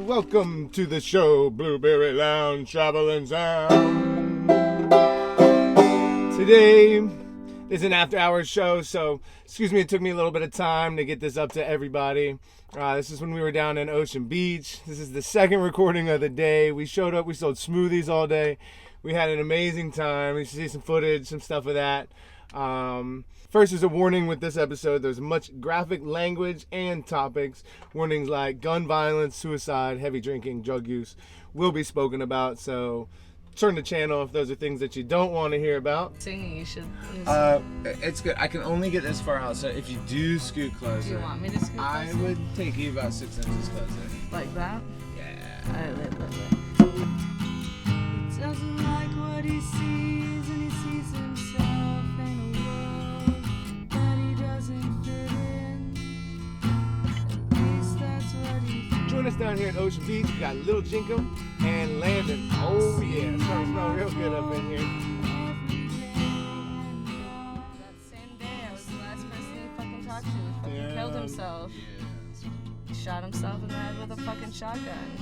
Welcome to the show, Blueberry Lounge, Traveling Sound. Today is an after-hours show, so excuse me, it took me a little bit of time to get this up to everybody. This is when we were down in Ocean Beach. This is the second recording of the day. We showed up, we sold smoothies all day. We had an amazing time. We see some footage, some stuff of that. First, there's a warning with this episode. There's much graphic language and topics. Warnings like gun violence, suicide, heavy drinking, drug use will be spoken about. So turn the channel if those are things that you don't want to hear about. Singing, you should. It's good. I can only get this far out. So if you do scoot closer, Do you want me to scoot I closer? would take you about 6 inches closer. Like that? Yeah. Alright. He doesn't like what he sees, and he sees himself in a world that he doesn't fit in. At least that's what he thinks. Join us down here at Ocean Beach. We got Little Jenkem and Landon. Oh yeah, it's starting to smell real good up in here. That same day, I was the last person he fucking talked to. He fucking killed himself. He shot himself in the head with a fucking shotgun.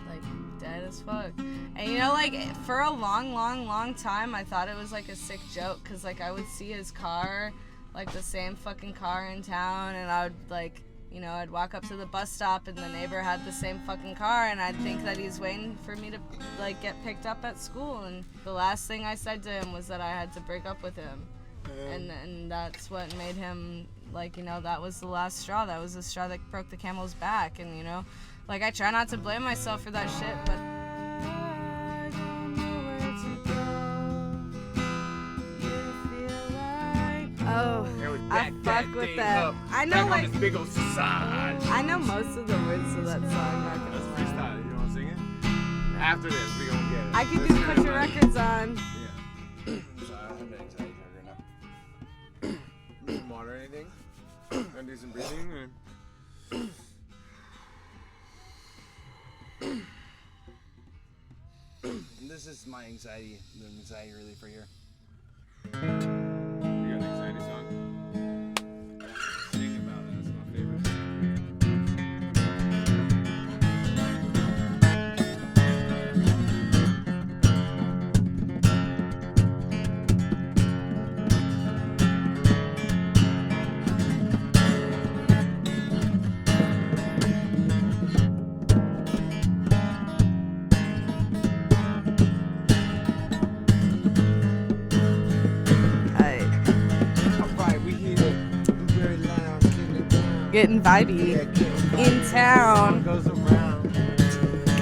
Like, dead as fuck. And you know, like, for a long time, I thought it was like a sick joke, because, like, I would see his car, like, the same fucking car in town, and I would, like, you know, I'd walk up to the bus stop, and the neighbor had the same fucking car, and I'd think that he's waiting for me to, like, get picked up at school, and the last thing I said to him was that I had to break up with him. And that's what made him, like, you know, that was the last straw. That was the straw that broke the camel's back. And, you know, like, I try not to blame myself for that shit, but I don't know where to go. Oh, I fuck with that. I know, like, this big old sausage. I know most of the words of that song. Not gonna That's lie. freestyle. You want to sing it? After this, we gonna get it. I could do put your records on. Yeah. Sorry, I don't have an anxiety right now. Some water or anything? Gonna do some breathing? Or? This is my anxiety reliever here. You got an anxiety song? Sing about it. That's my favorite. Getting vibey in town. Goes around.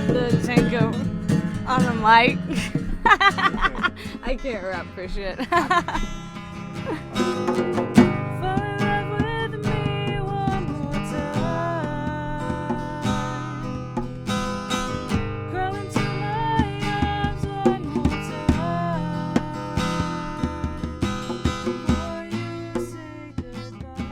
The Jenkem on the mic. I can't rap for shit. Fall in love with me one more time. Crawl into my arms one more time. Before you say goodbye.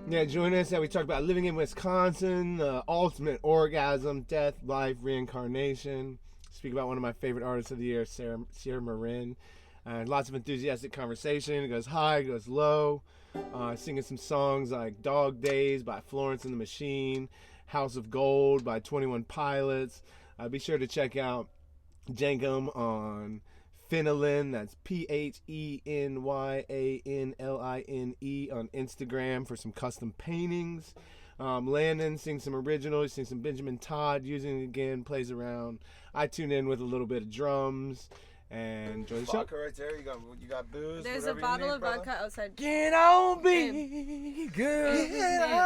Yeah, join us. We talk about living in Wisconsin, the ultimate orgasm, death, life, reincarnation. Speak about one of my favorite artists of the year, Sierra Marin. Lots of enthusiastic conversation. It goes high, it goes low. Singing some songs like Dog Days by Florence and the Machine, House of Gold by 21 Pilots. Be sure to check out Jenkem on Phenyline, that's Phenyyanline on Instagram for some custom paintings. Landon sings some originals, sings some Benjamin Todd, using it again, plays around. I tune in with a little bit of drums and enjoy the show. Vodka right there. You got booze. There's a bottle of vodka outside. Get on me, girl. Get The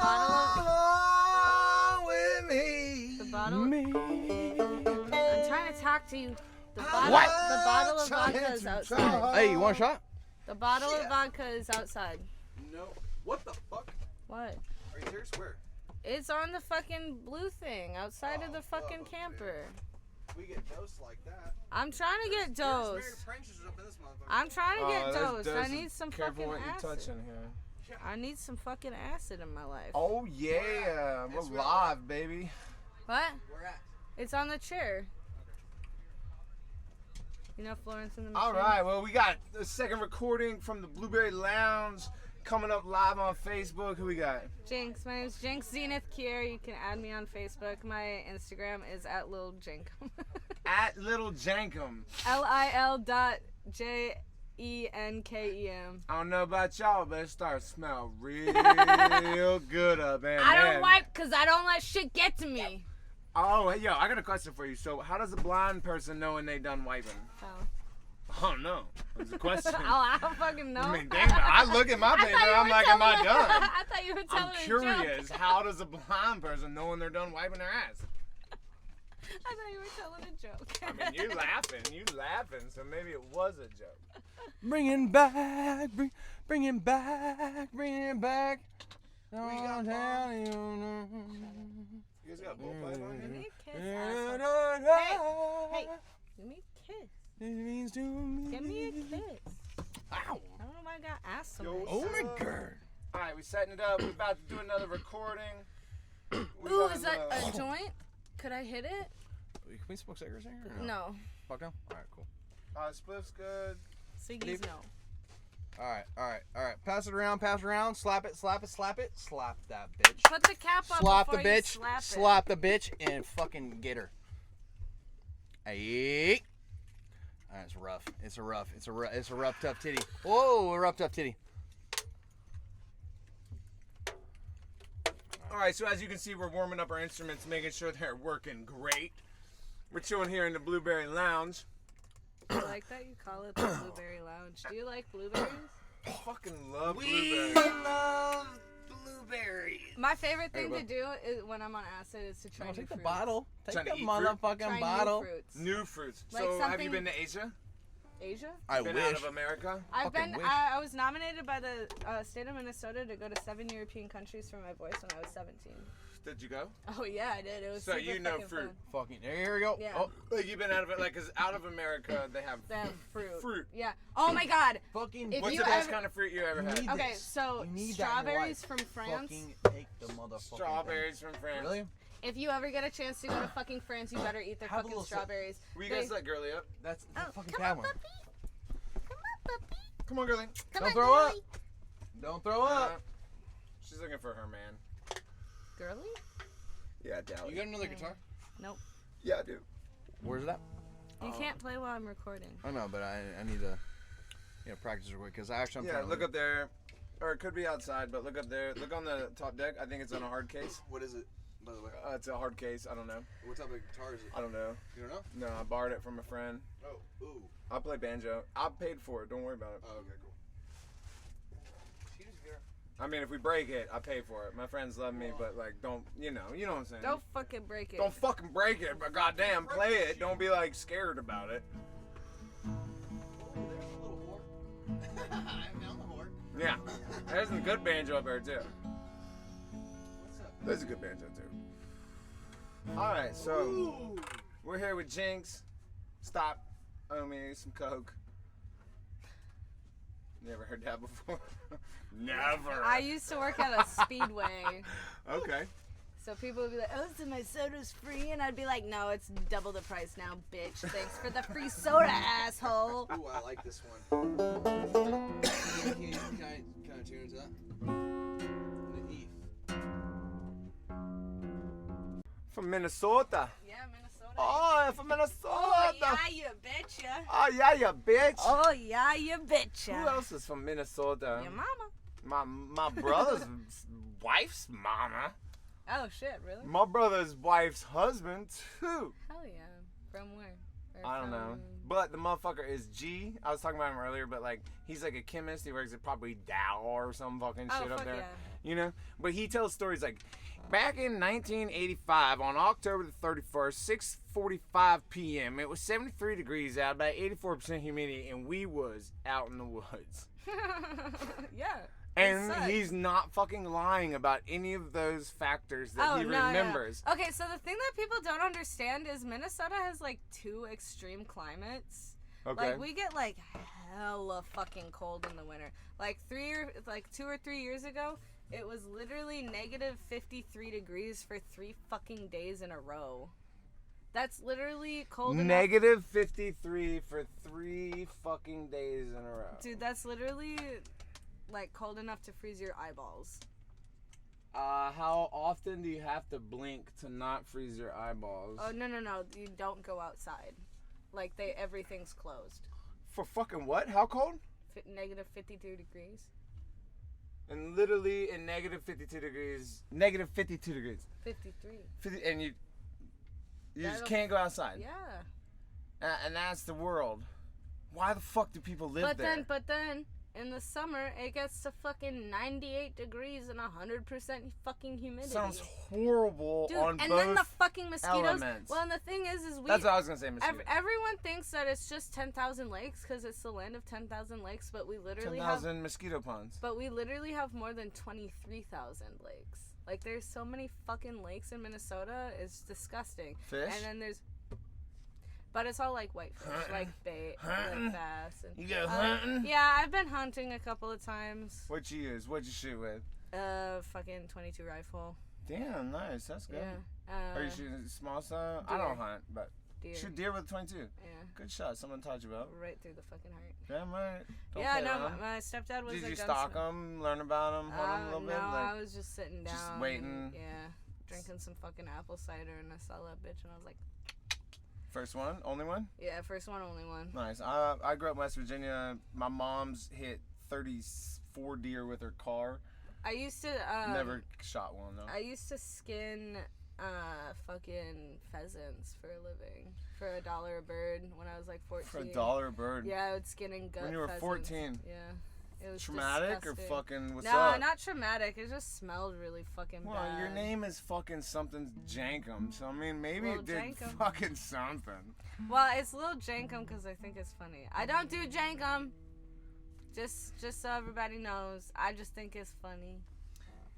on with me. The bottle. Me. I'm trying to talk to you. The bottle. What? The bottle of vodka is outside. Hey, you want a shot? The bottle of vodka is outside. No. What the fuck? What? Are you serious? Where? It's on the fucking blue thing outside of the fucking fuck, camper. We get dosed like that. I'm trying to get There's married dosed. pranksters up in this motherfucker. I'm trying to get there's dosed. I doses. need some Careful fucking what you touch acid. in here. I need some fucking acid in my life. Oh yeah, we're It's real. live, baby. What? Where at? It's on the chair. You know Florence in the Machine? All right, well, we got the second recording from the Blueberry Lounge coming up live on Facebook. Who we got? Jinx. My name's Jinx Zenith Kier. You can add me on Facebook. My Instagram is at Lil Jenkem. At Little Jenkem. LIL.JENKEM. I don't know about y'all, but it starts to smell real good up in I there. don't wipe because I don't let shit get to me. Oh, hey, yo, I got a question for you. So, how does a blind person know when they done wiping? Oh. Oh no, it's a question. Oh, I don't fucking know. I mean, damn it. I look at my I paper thought and you I'm were like, am I telling- done? I thought you were telling I'm a curious. joke. How does a blind person know when they're done wiping their ass? I thought you were telling a joke. I mean, you laughing, so maybe it was a joke. Bringing back, bringing back. We got You guys got bullpipe on Give here? me a kiss, asshole. Hey, give me a kiss. It means to me. Give me a kiss. Ow. I don't know why I got ass so Yo, much. Oh my god. All right, we setting it up. We're about to do another recording. We Ooh, got, is that a joint? Could I hit it? Can we smoke cigarettes in here? No. Fuck no. All right, cool. Spliff's good. Siggy's no. All right. Pass it around. Slap it. Slap that bitch. Put the cap on Slap the before you bitch. slap it. Slap the bitch and fucking get her. Hey. That's rough. It's a rough, tough titty. Whoa, a rough, tough titty. All right, so as you can see, we're warming up our instruments, making sure they're working great. We're chilling here in the Blueberry Lounge. I like that you call it the Blueberry Lounge. Do you like blueberries? I fucking love We blueberries. love blueberries. My favorite thing Hey, to do is when I'm on acid is to try Oh, new take the fruits. bottle. Take Trying to the eat fruit? motherfucking Try bottle. new fruits. New fruits. Like So have you something- been to Asia? Asia? I Been wish. out of America? I've Fucking been. wish. I was nominated by the state of Minnesota to go to 7 European countries for my voice when I was 17. Did you go? Oh yeah, I did. It was So super you know fucking fruit. fun. Fucking. Here we go. Yeah. Oh, Like you've been out of it, like, 'cause out of America they have They have fruit. fruit. Yeah. Oh my God. fucking. If What's you the best ever- kind of fruit you ever had? Need Okay, this. so You need that in your strawberries life. from France. Fucking take the motherfucking Strawberries from France. thing. Really? If you ever get a chance to go to fucking France, you better eat their Have a fucking little sip. strawberries. Will you They- guys let Girly up? That's the Oh, fucking come bad on, one. puppy. Come on, puppy. Come on, Girly. Come Don't on, throw girly. up. Don't throw up. She's looking for her man. Girly? Yeah, doubt You got another guitar? Nope. Yeah, I do. Where's that? You can't play while I'm recording. I know, but I need to practice real quick because I'm Yeah, trying to look up there. Or it could be outside, but look up there. Look on the top deck. I think it's on a hard case. What is it, by the way? It's a hard case. I don't know. What type of guitar is it? I don't know. You don't know? No, I borrowed it from a friend. Oh, ooh. I play banjo. I paid for it. Don't worry about it. Oh, okay, cool. I mean, if we break it, I pay for it. My friends love me, but like, don't you know what I'm saying? Don't fucking break it. Don't fucking break it, but goddamn, play it. Don't be like scared about it. Oh, there's a little whore. I found the whore. Yeah, there's a good banjo up there too. What's up? There's a good banjo too. All right, so Ooh. we're here with Jinx. Stop. Owe me some coke. Never heard that before. Never. I used to work at a speedway. Okay. So people would be like, oh, so my soda's free? And I'd be like, no, it's double the price now, bitch. Thanks for the free soda, asshole. Ooh, I like this one. Can I tune into that? The E. From Minnesota. Yeah, Minnesota. Oh, from Minnesota. Oh, yeah, you betcha. Oh, yeah, you bitch. Oh, yeah, you betcha. Who else is from Minnesota? Your mama. My brother's wife's mama. Oh, shit, really? My brother's wife's husband too. Hell yeah. From where? I don't know. But the motherfucker is G. I was talking about him earlier, but like he's like a chemist. He works at probably Dow or some fucking shit up fuck there. yeah. You know? But he tells stories like back in 1985 on October the 31st, 6:45 p.m. It was 73 degrees out, about 84% humidity, and we was out in the woods. Yeah. And he's not fucking lying about any of those factors that he remembers. Okay, so the thing that people don't understand is Minnesota has like 2 extreme climates. Okay. Like we get like hella fucking cold in the winter. Like 2 or 3 years ago, it was literally negative 53 degrees for 3 fucking days in a row. That's literally cold enough. Negative 53 for 3 fucking days in a row. Dude, that's literally like cold enough to freeze your eyeballs. How often do you have to blink to not freeze your eyeballs? Oh no, you don't go outside. Like everything's closed. For fucking what? How cold? Negative 52 degrees. And literally in negative 52 degrees. Negative 52 degrees. 53. And you just can't go outside. Yeah. And that's the world. Why the fuck do people live there? But then, in the summer, it gets to fucking 98 degrees and 100% fucking humidity. Sounds horrible. Dude, on and both then the fucking mosquitoes. elements. Well, and the thing is that's what I was gonna say. Mosquitoes. Everyone thinks that it's just 10,000 lakes because it's the land of 10,000 lakes, but we literally 10,000 mosquito ponds. But we literally have more than 23,000 lakes. Like, there's so many fucking lakes in Minnesota. It's disgusting. Fish? And then there's... But it's all, like, whitefish. Like bait, like bass. And, You go hunting? Yeah, I've been hunting a couple of times. What'd you use? What'd you shoot with? Fucking .22 rifle. Damn, nice. That's good. Yeah. Are you shooting small stuff? I deer. don't hunt, but... Deer. Shoot deer with 22. Yeah. Good shot. Someone taught you about. Right through the fucking heart. Damn right. Don't Yeah, play no, around. my stepdad was Did a you gunsmith. stalk them, learn about them, hunt them a little no, bit? Like, I was just sitting down. just waiting. Yeah. Drinking some fucking apple cider, and I saw that bitch, and I was like... first one? Only one? Yeah, first one, only one. Nice. I grew up in West Virginia. My mom's hit 34 deer with her car. I used to... Never shot one, though. I used to skin fucking pheasants for a living. For $1 a bird when I was like 14. For $1 a bird? Yeah, I would skin and gut When you were pheasants. 14? Yeah. It was Traumatic disgusting. or fucking what's no, up? not traumatic. It just smelled really fucking Well, bad. your name is fucking something Jenkem, so I mean maybe Well, it did Jenkem. fucking something. Well, it's Lil Jenkem because I think it's funny. I don't do Jenkem. Just so everybody knows. I just think it's funny.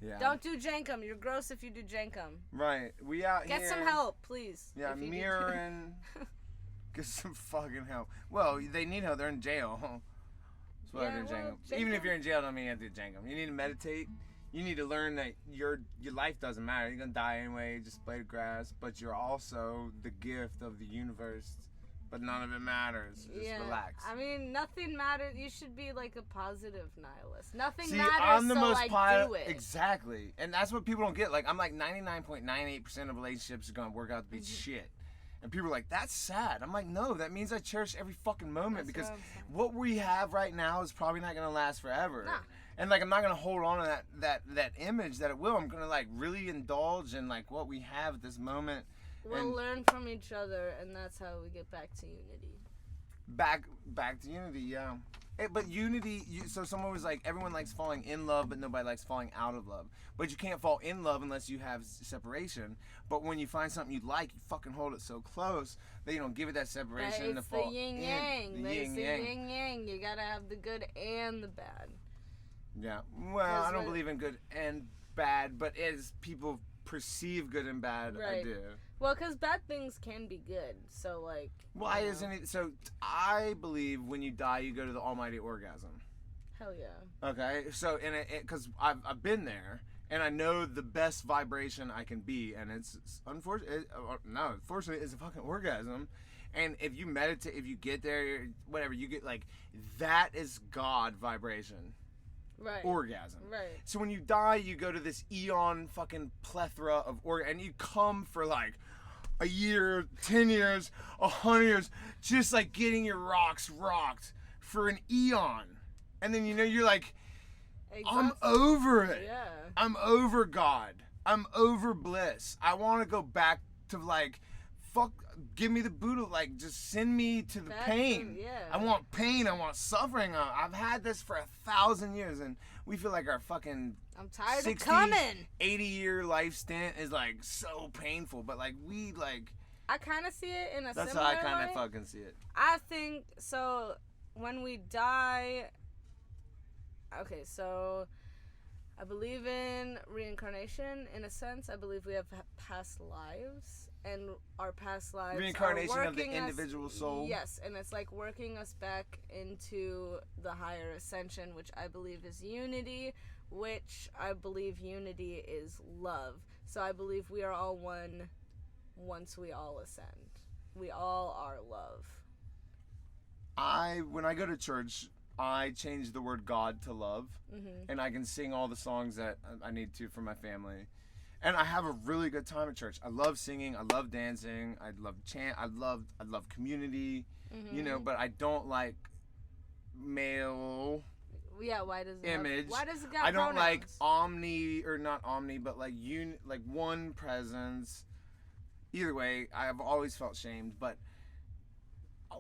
Yeah. Don't do Jenkem. You're gross if you do Jenkem. Right. We out Get here. some help, please. Yeah, if you do mirroring. Get some fucking help. Well, they need help. They're in jail. That's why Yeah, they're doing well, Jenkem. Even if Jenkem- you're in jail, don't mean you have to do Jenkem. You need to meditate. You need to learn that your life doesn't matter. You're gonna die anyway. Just blade of grass. But you're also the gift of the universe. But none of it matters. Just relax. I mean, nothing matters. You should be like a positive nihilist. Nothing See, matters, I'm the so most do it. Exactly. And that's what people don't get. Like, I'm like 99.98% of relationships are going to work out to be shit. And people are like, that's sad. I'm like, no, that means I cherish every fucking moment That's because what I'm saying. what we have right now is probably not going to last forever. Nah. And like, I'm not going to hold on to that image that it will. I'm going to like really indulge in like what we have at this moment. We'll and learn from each other, and that's how we get back to unity. back to unity, yeah. But unity, so someone was like, everyone likes falling in love, but nobody likes falling out of love. But you can't fall in love unless you have separation. But when you find something you like, you fucking hold it so close that you don't give it that separation to It's fall the yin in. yang. The It's yin the yang. yin yang. You gotta have the good and the bad. Yeah. Well, I don't what- believe in good and bad, but as people perceive good and bad, I Right. do. Well, because bad things can be good. So, like. Why you know. isn't it? So I believe when you die, you go to the almighty orgasm. Hell yeah. Okay, so because I've been there and I know the best vibration I can be, and it's unfortunate. Fortunately, it's a fucking orgasm. And if you meditate, if you get there, whatever, you get like that is God vibration, Right. orgasm. Right. So when you die, you go to this eon fucking plethora of and you come for like a year, 10 years, 100 years, just like getting your rocks rocked for an eon. And then, you're like, I'm Exactly. over it. Yeah. I'm over God. I'm over bliss. I want to go back to like, fuck give me the Buddha, like, just send me to the pain. Yeah. I want pain. I want suffering. I've had this for 1,000 years, and we feel like our fucking I'm tired 60, of coming. 80-year life stint is, like, so painful. But, like, we, like... I kind of see it in a That's similar how I kind way. of fucking see it. I think, so, when we die... Okay, so... I believe in reincarnation, in a sense. I believe we have past lives, and our past lives Reincarnation are of the working individual soul. Yes, and it's like working us back into the higher ascension, which I believe is unity, which I believe unity is love. So I believe we are all one once we all ascend. We all are love. When I go to church, I change the word God to love, and I can sing all the songs that I need to for my family. And I have a really good time at church. I love singing, I love dancing, I love chant, I love community, you know, but I don't like male Yeah, why does it image. Why does it got I don't pronouns? like omni, or not omni, but like like one presence. Either way, I've always felt shamed, but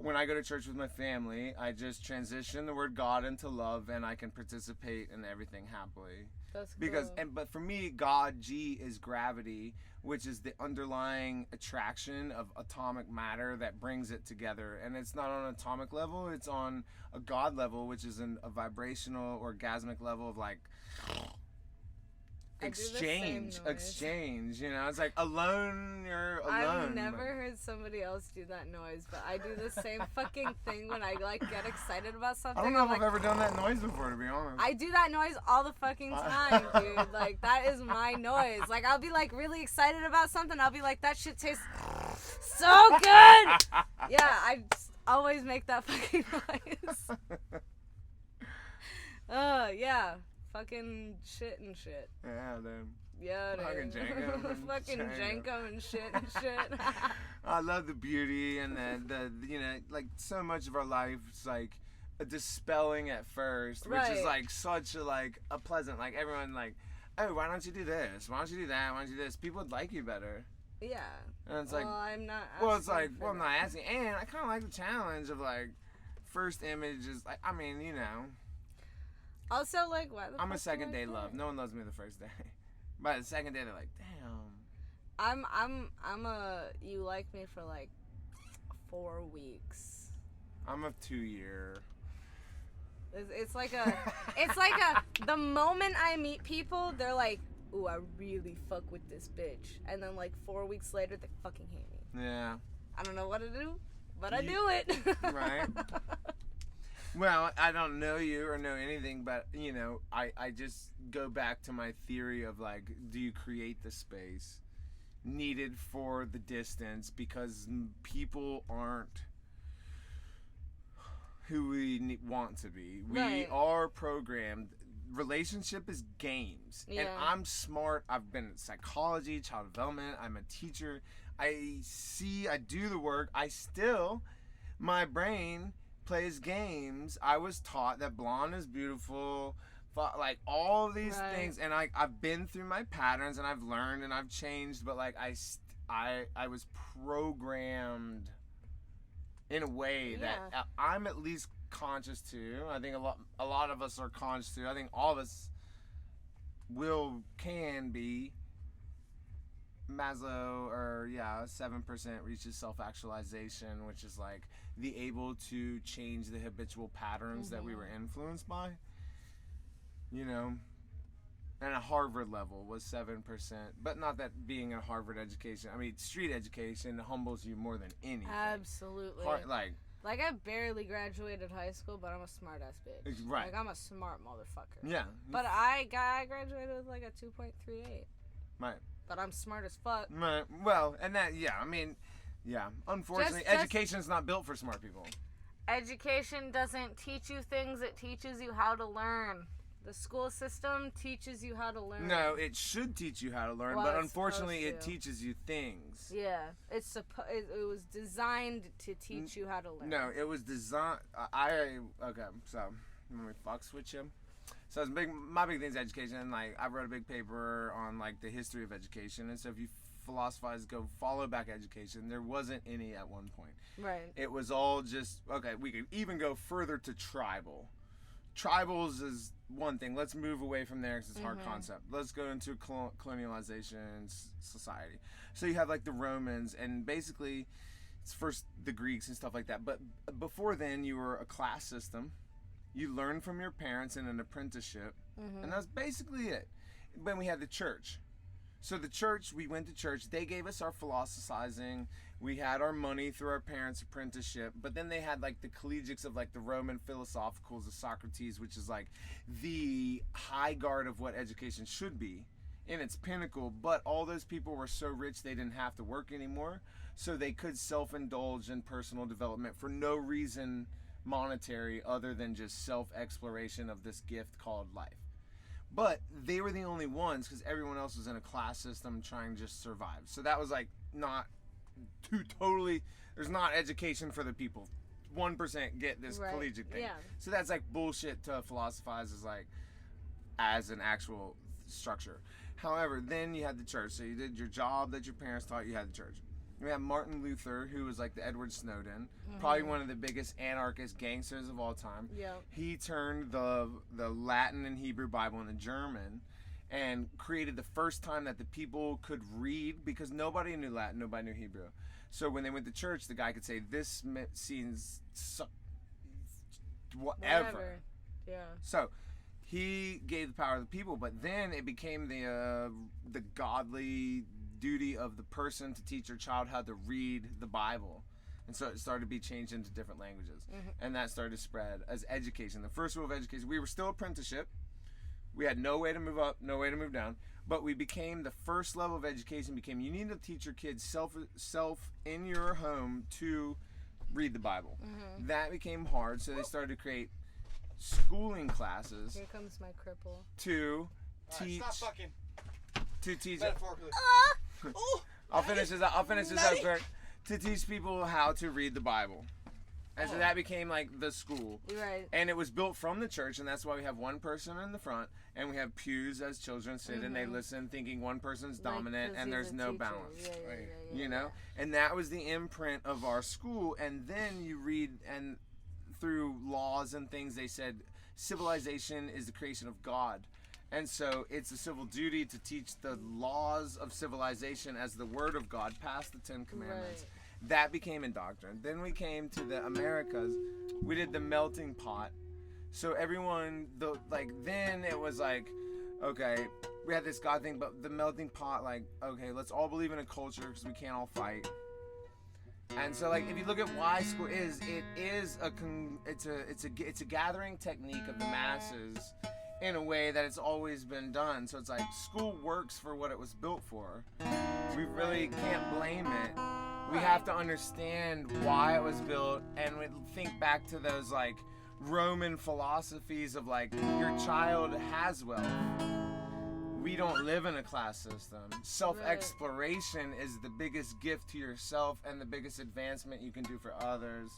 when I go to church with my family, I just transition the word God into love, and I can participate in everything happily. That's Because cool. but for me, God, G, is gravity, which is the underlying attraction of atomic matter that brings it together. And it's not on an atomic level, it's on a God level, which is a vibrational, orgasmic level of like I do the same noise. exchange, you know. It's like alone, you're alone. I've never heard somebody else do that noise, but I do the same fucking thing when I like get excited about something. I don't know I'm if I've like, ever done that noise before, to be honest. I do that noise all the fucking time, dude. Like, that is my noise. Like, I'll be like really excited about something. I'll be like, that shit tastes so good. Yeah, I just always make that fucking noise. Yeah. Fucking shit and shit. Yeah, dude. Yeah, Fucking dude. Jenkem and Fucking Jenkem. Jenkem and shit and shit. I love the beauty and the you know, like so much of our life is like a dispelling at first, which is Right. like such a pleasant, like everyone like, oh, why don't you do this? Why don't you do that? Why don't you do this? People would like you better. Yeah. And it's Well, like, I'm not. well, it's asking like, for well, I'm that. not asking, and I kind of like the challenge of like, first image is like, I mean, you know, Also, like, why the I'm a fuck second do I day care? love. No one loves me the first day. By the second day, they're like, damn. I'm a. You like me for like 4 weeks. I'm a 2-year. It's like a. The moment I meet people, they're like, ooh, I really fuck with this bitch, and then like 4 weeks later, they fucking hate me. Yeah. I don't know what to do, but I do it. Right. Well, I don't know you or know anything, but, you know, I just go back to my theory of, like, do you create the space needed for the distance? Because people aren't who we want to be. We Right. are programmed. Relationship is games. And Yeah. I'm smart. I've been in psychology, child development. I'm a teacher. I do the work. My brain plays games. I was taught that blonde is beautiful, like all of these Right. things, and I've been through my patterns, and I've learned, and I've changed, but like I was programmed in a way that I'm at least conscious to. I think a lot of us are conscious to. I think all of us can be. Maslow, or 7% reaches self-actualization, which is like the able to change the habitual patterns that we were influenced by, you know. And a Harvard level was 7%, but not that being a Harvard education, I mean street education humbles you more than anything. Absolutely. Like, I barely graduated high school, but I'm a smart ass bitch. Right. Like, I'm a smart motherfucker. Yeah. But I graduated with like a 2.38. Right. But I'm smart as fuck. Right. Well, and that, unfortunately, Just- education's not built for smart people. Education doesn't teach you things, it teaches you how to learn. The school system teaches you how to learn. No, it should teach you how to learn, Well, but it's unfortunately, it supposed to. teaches you things. Yeah, it was designed to teach you how to learn. No, it was designed. Okay, so let me switch him. So my big thing is education, and like I wrote a big paper on like the history of education, and so if you philosophize, go follow back education. There wasn't any at one point. Right. It was all just, okay, we could even go further to tribal. Tribals is one thing. Let's move away from there because it's a hard concept. Let's go into colonialization society. So you have like the Romans, and basically it's first the Greeks and stuff like that. But before then, you were a class system. You learned from your parents in an apprenticeship, and that's basically it. Then we had the church. So the church, we went to church. They gave us our philosophizing. We had our money through our parents' apprenticeship. But then they had like the collegiates of like the Roman philosophicals of Socrates, which is like the high guard of what education should be in its pinnacle. But all those people were so rich they didn't have to work anymore. So they could self-indulge in personal development for no reason monetary other than just self-exploration of this gift called life. But they were the only ones because everyone else was in a class system trying to just survive. So that was like not there's not education for the people. 1% get this collegiate thing. Yeah. So that's like bullshit to philosophize as an actual structure. However, then you had the church. So you did your job that your parents taught you, had the church. We have Martin Luther, who was like the Edward Snowden, probably one of the biggest anarchist gangsters of all time. Yeah. He turned the Latin and Hebrew Bible into German and created the first time that the people could read, because nobody knew Latin, nobody knew Hebrew. So when they went to church, the guy could say, this seems whatever. Yeah. So he gave the power to the people, but then it became the godly duty of the person to teach your child how to read the Bible. And so it started to be changed into different languages. And that started to spread as education. The first rule of education, we were still apprenticeship. We had no way to move up, no way to move down. But we became, the first level of education became, you need to teach your kids self in your home to read the Bible. That became hard, so they started to create schooling classes. Here comes my cripple. To teach. Stop fucking. To teach. Metaphorically. I'll finish this up quick. To teach people how to read the Bible. And so that became like the school. Right. And it was built from the church, and that's why we have one person in the front, and we have pews as children sit and they listen, thinking one person's dominant Like, 'cause and there's he's a no teacher. balance. Yeah, You know? And that was the imprint of our school. And then you read, and through laws and things, they said civilization is the creation of God. And so it's a civil duty to teach the laws of civilization as the word of God past the 10 Commandments. Right. That became indoctrined. Then we came to the Americas. We did the melting pot. So everyone, then it was like, okay, we had this God thing, but the melting pot, like, okay, let's all believe in a culture because we can't all fight. And so, like, if you look at why school is, it's a gathering technique of the masses in a way that it's always been done. So it's like school works for what it was built for. We really can't blame it. We have to understand why it was built, and we think back to those like Roman philosophies of like, your child has wealth. We don't live in a class system. Self-exploration is the biggest gift to yourself and the biggest advancement you can do for others.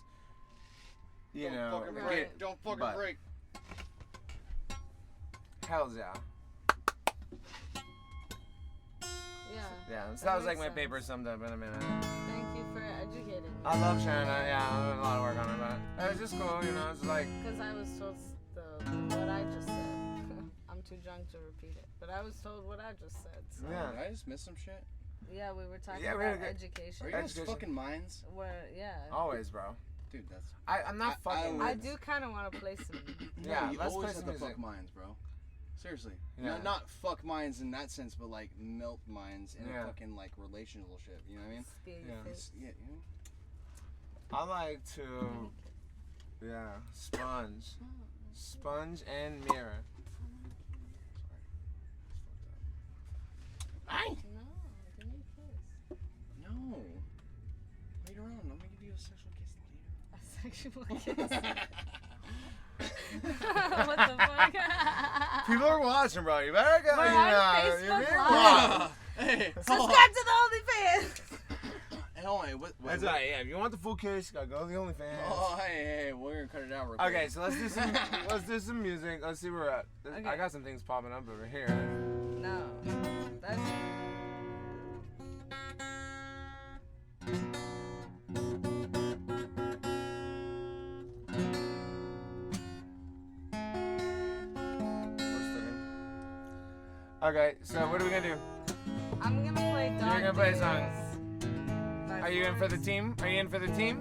You know, Don't fucking break. Hells yeah. Yeah, so that was like my paper summed up in a minute. Thank you for educating me. I love sharing that. Yeah, I did a lot of work on it, but it was just cool, you know. It's like, Because I was told what I just said. I'm too drunk to repeat it, but I was told what I just said. So. yeah. Did I just miss some shit? Yeah, we were talking Yeah, we about were good. education. Are you guys Education. fucking minds? Yeah. Always, bro. Dude, that's... I'm not fucking. I do kind of want to play some. Yeah, you let's always play have some to music. fuck minds, bro. Seriously. Yeah. Not fuck minds in that sense, but like melt minds in Yeah. a fucking like relationship. You know what I mean? Spear your Yeah. face. Yeah, you know? I like to, sponge and mirror. Ay! No, give me a kiss. No. Later on, I'm gonna give you a sexual kiss later. A sexual kiss. What the fuck? People are watching, bro. You better go. We're you on know, Facebook you're being Live. watched. Hey, Subscribe to the OnlyFans. hold on. What? That's right. Yeah, if you want the full kiss, you gotta go to the OnlyFans. Oh, hey, we're gonna cut it out real quick. Okay, so let's do some music. Let's see where we're at. Okay. I got some things popping up over here. No, that's. Okay, so what are we gonna do? I'm gonna play Dog You're gonna play a Days song. by Are you in for the Florence. team? Are you in for the team?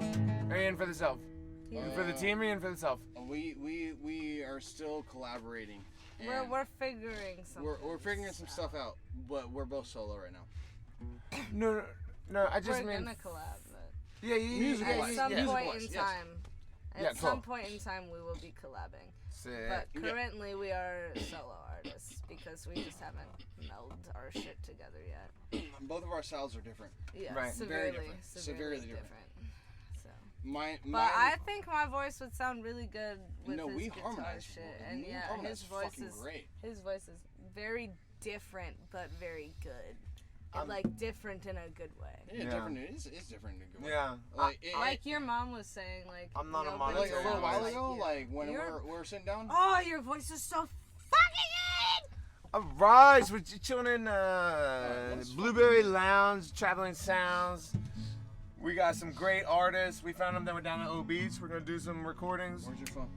Or are you in for the self? You in for the team or are you in for the self? We are still collaborating. and We're figuring something. we're figuring some stuff out, but we're both solo right now. No, I just We're mean. gonna collab, but Yeah, Musical-wise, at some yeah. point in Musical-wise, yes. time. At Yeah, some cool. point in time, we will be collabing. Sick. But Yeah. currently, we are solo artists because we just haven't melded our shit together yet. Both of our styles are different. Yeah, Right. severely, Very different. severely Severely different. So, Mine. but I think my voice would sound really good with no, his we guitar harmonize. shit, and We yeah, harmonize his voice fucking is great. very different, but very good. I'm- Like different in a good way. Yeah, Yeah. different. It's different in a good way. Yeah. Like, Like your mom was saying, like I'm not a nobody like a monetary little while voice. ago, you. like when You're- we're sitting down. Oh, your voice is so fucking good. Alright, so we're chilling in that's Blueberry Lounge, Traveling Sounds. We got some great artists. We found them that were down at O Beach. We're gonna do some recordings. Where's your phone?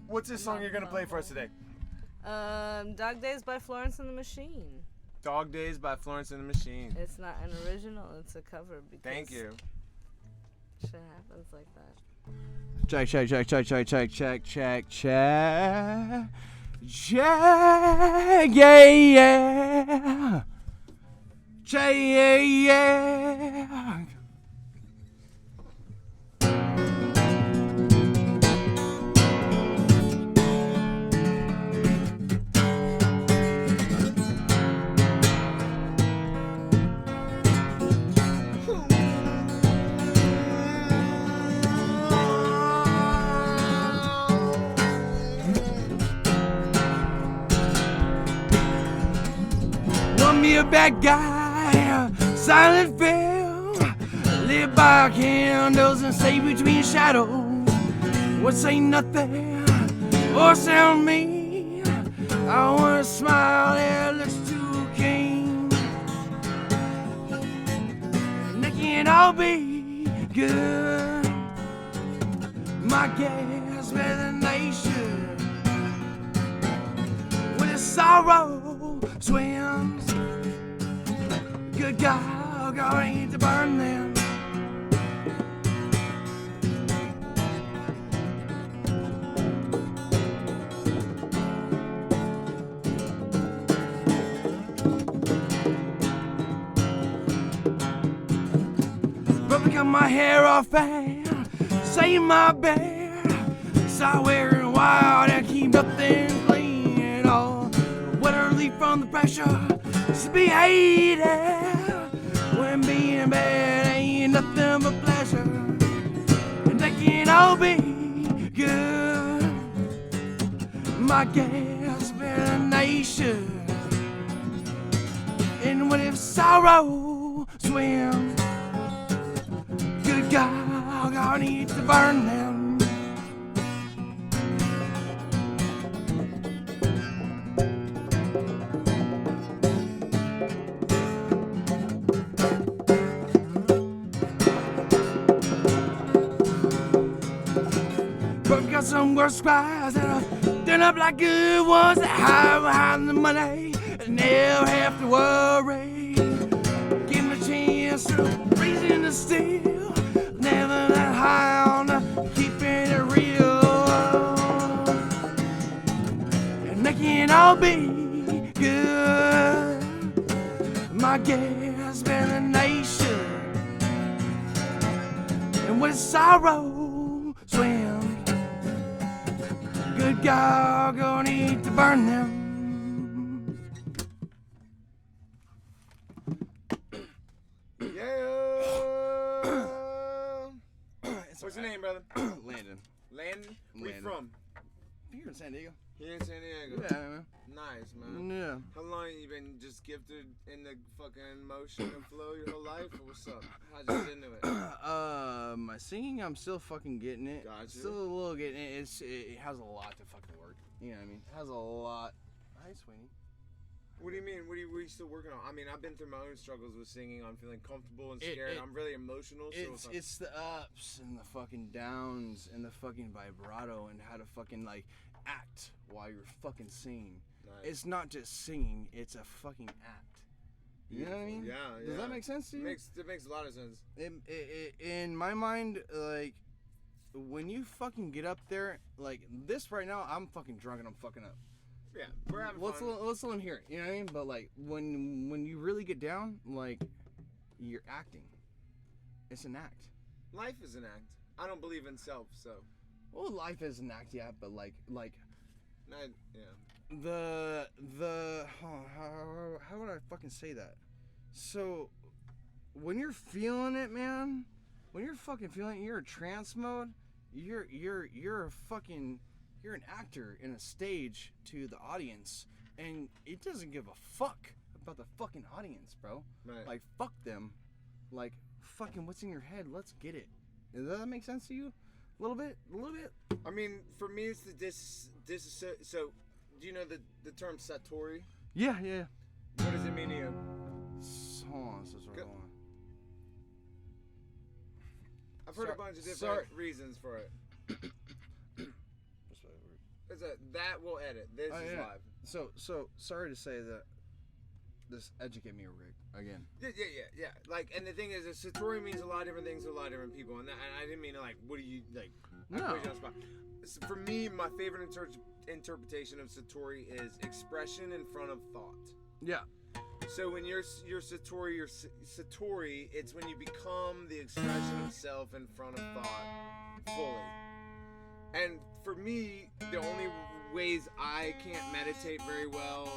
What's this song you're gonna play for us today? Dog Days by Florence and the Machine. Dog Days by Florence and the Machine. It's not an original, it's a cover because Thank you. shit happens like that. Check. Yeah. Want me a bad guy, silent film, live by candles and stay between shadows. What say nothing or sound mean? I wanna smile, it looks too keen. And it can't all be good. My gas better than they should. When the sorrow swims, good God, God ain't to burn them. But become my hair off and save my bear. Start wearing wild and keep nothing clean at all. What a relief from the pressure to be hated. When being bad ain't nothing but pleasure. And they can all be good. My gas nation. And what if sorrow swims? Good God, I need to burn them. But we got some worse cries that are done up like good ones that hide behind the money and never have to worry. Give them a chance to reason to steal, never that high on keeping it real. And they can all be good. My gas been a nation, and with sorrow swims. Good God, gonna need to burn them. Yeah. What's your name, brother? Landon. Landon? Where you Landon. from? Here in San Diego. Here in San Diego. Yeah, man. Nice, man. Yeah. How long you been just gifted in the fucking motion and flow your whole life, or what's up? How'd you get into it? My singing, I'm still fucking getting it. Gotcha. Still a little getting it. It has a lot to fucking work. You know what I mean? It has a lot. Hi, Sweeney. What do you mean? What are you still working on? I mean, I've been through my own struggles with singing. I'm feeling comfortable and scared. I'm really emotional. So It's the ups and the fucking downs and the fucking vibrato and how to fucking like act while you're fucking singing. Nice. It's not just singing; it's a fucking act. You know what I mean? Yeah. Does that make sense to you? It makes a lot of sense. In my mind, like when you fucking get up there, like this right now, I'm fucking drunk and I'm fucking up. Yeah, we're having Let's fun. let them hear it. You know what I mean? But like when you really get down, like you're acting. It's an act. Life is an act. I don't believe in self, so. Well, life is an act, yeah, but like Yeah. how would I fucking say that? So when you're feeling it, man, when you're fucking feeling it, you're in trance mode. You're an actor in a stage to the audience, and it doesn't give a fuck about the fucking audience, bro. Right. Like fuck them. Like fucking what's in your head? Let's get it. Does that make sense to you? A little bit. I mean, for me, it's the so. Do you know the term satori? Yeah. What does it mean to you? Hold on, this is what I want. I've heard a bunch of different reasons for it. That will edit. This is live. So sorry to say that this educate me again. Yeah. Like, and the thing is, satori means a lot of different things to a lot of different people, and I didn't mean to like. What do you like? I No. put you on the spot. So for me, my favorite interpretation of satori is expression in front of thought. Yeah. So when you're satori, it's when you become the expression of self in front of thought fully. And for me, the only ways I can't meditate very well,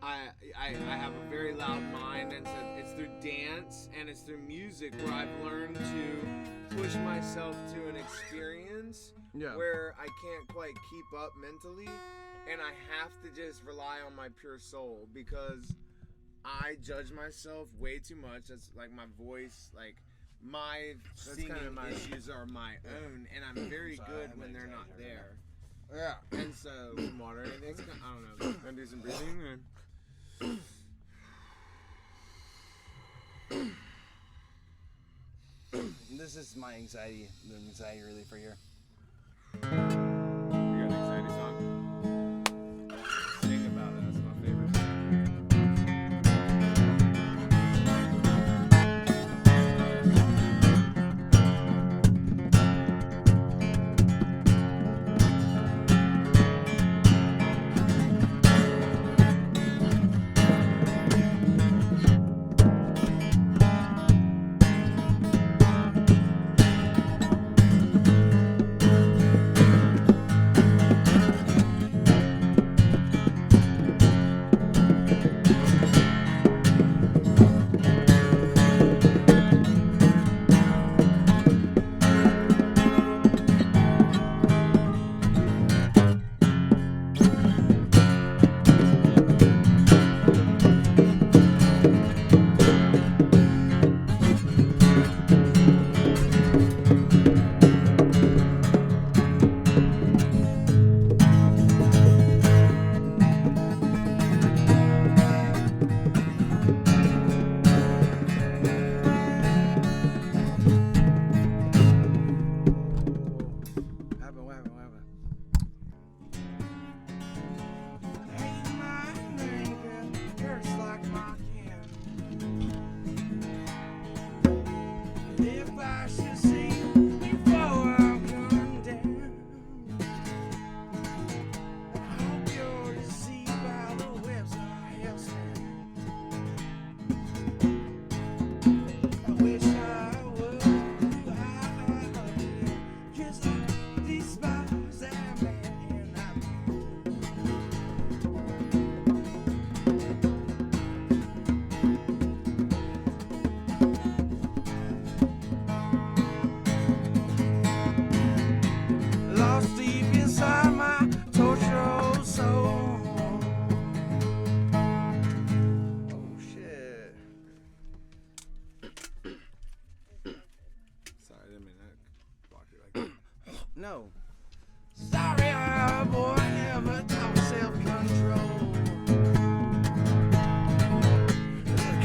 I have a very loud mind, and so it's through dance and it's through music where I've learned to push myself to an experience where I can't quite keep up mentally, and I have to just rely on my pure soul because I judge myself way too much. That's like my voice, like my singing issues are my own, and I'm very good when they're not there. Yeah. And so, some water, and it's kind of, I don't know, gonna do some breathing. This is my anxiety relief right here. You got an anxiety song? Sing about it. That's my favorite.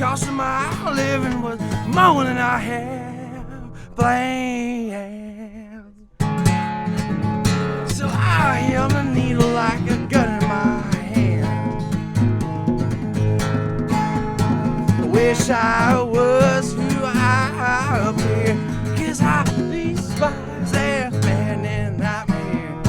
cost of my living was more than I had planned. So I held a needle like a gun in my hand. I wish I was who I appear, 'cause I despise that man in that man.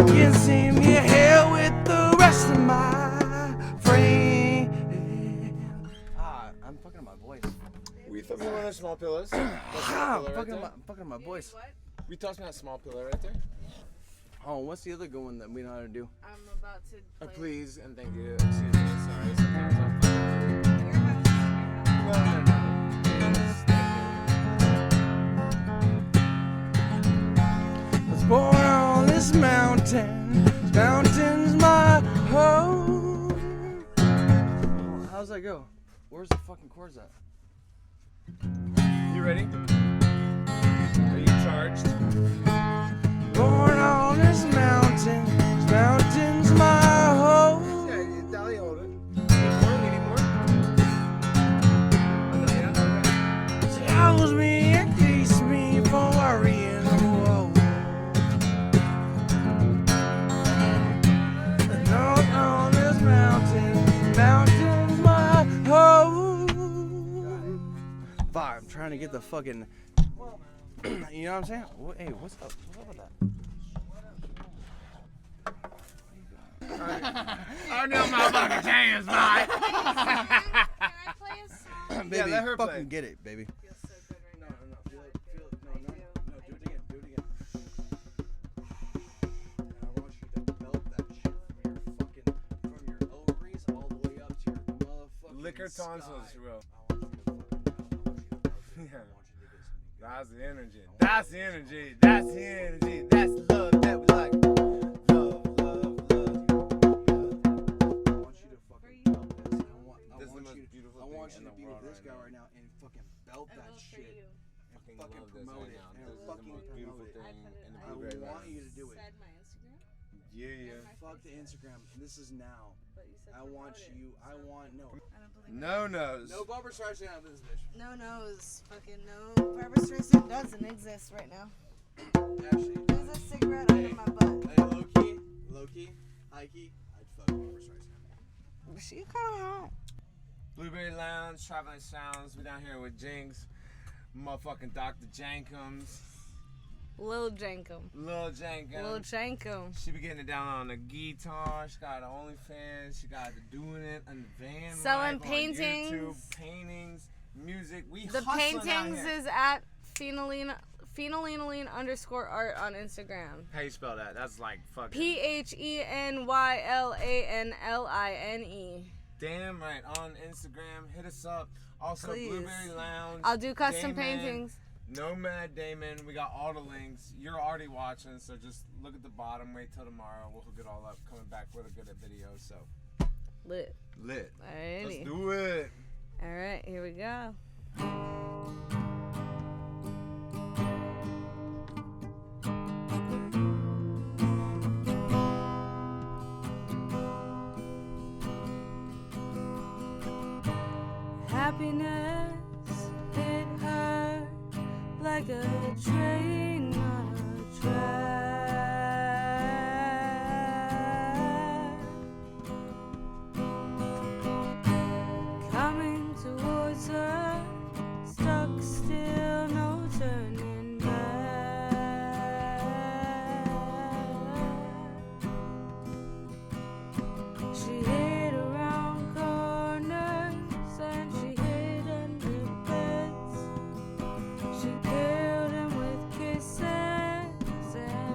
Can see me hell with the rest of my friends. I'm fucking up my voice. We thought we were on small pillars. I'm fucking up my voice. We talked about small pillar right there. Oh, what's the other good one that we know how to do? I'm about to play. Please and thank you. Excuse me. Sorry. Sometimes I'm fucking. Your house. No. Yes, thank I was born on this mountain. This mountain's my home. How's that go? Where's the fucking chords at? you. You ready? Are you charged? Born on this mountain. This mountain's my home. Yeah, you dolly hold it. Need more? Oh, no, yeah, okay. She holds me and keeps me from worrying. Whoa. And on this mountain's my home. Fuck, I'm trying to get the fucking. You know what I'm saying? Hey, what's up? What's up with that? Oh no, my fucking hands, mate. Can I play a song? Baby, let her fucking play. get it, baby. Feels so good right now. No, feel it, no, do it again, I want you to develop that shit from your ovaries all the way up to your motherfucking Liquor sky. tonsils, if you will. I want you to fucking, Yeah. I want you to get some. That's the energy. That's the energy. That's the love that we like. Love. I want you to fucking belt this. I want This is the most you. beautiful I want thing you in to the be world with this right guy now. right now and fucking belt I that will for shit. you. Fucking Fucking love this promote right it, now. and This is the fucking most promote beautiful it. thing in the I blueberry want land. you to do it. Said my Instagram, Yeah. Fuck the Instagram. This is now. but you said I want promote it, you. I so want no. I don't believe No nose. No Barbara Streisand out of this bitch. No nose. Fucking no. Barbara Streisand doesn't exist right now. Actually, There's a cigarette under my butt. hey, low key, high key, I'd fuck Barbara Streisand. She kind of hot. Blueberry Lounge, Traveling Sounds. We down here with Jinx, motherfucking Dr. Jenkums, Lil Jenkem. Lil Jenkem. Lil Jenkem. She be getting it down on the guitar. She got her OnlyFans. She got the doing it on the van. Selling life, on paintings. YouTube, paintings, music. We The hustling out paintings here. is at phenylene_art on Instagram. How you spell that? That's like fucking. PHENYLANLINE. Damn right, on Instagram. Hit us up. Also, Please. Blueberry Lounge. I'll do custom Damon, paintings. Nomad Damon. We got all the links. You're already watching, so just look at the bottom. Wait till tomorrow. We'll hook it all up. Coming back with a good video. So Lit. lit. Alrighty. Let's do it. Alright, here we go. Happiness hit her like a train on a track. Coming towards her, stuck still, no turning back. She hid around corners and she hid under beds. She killed him with kisses and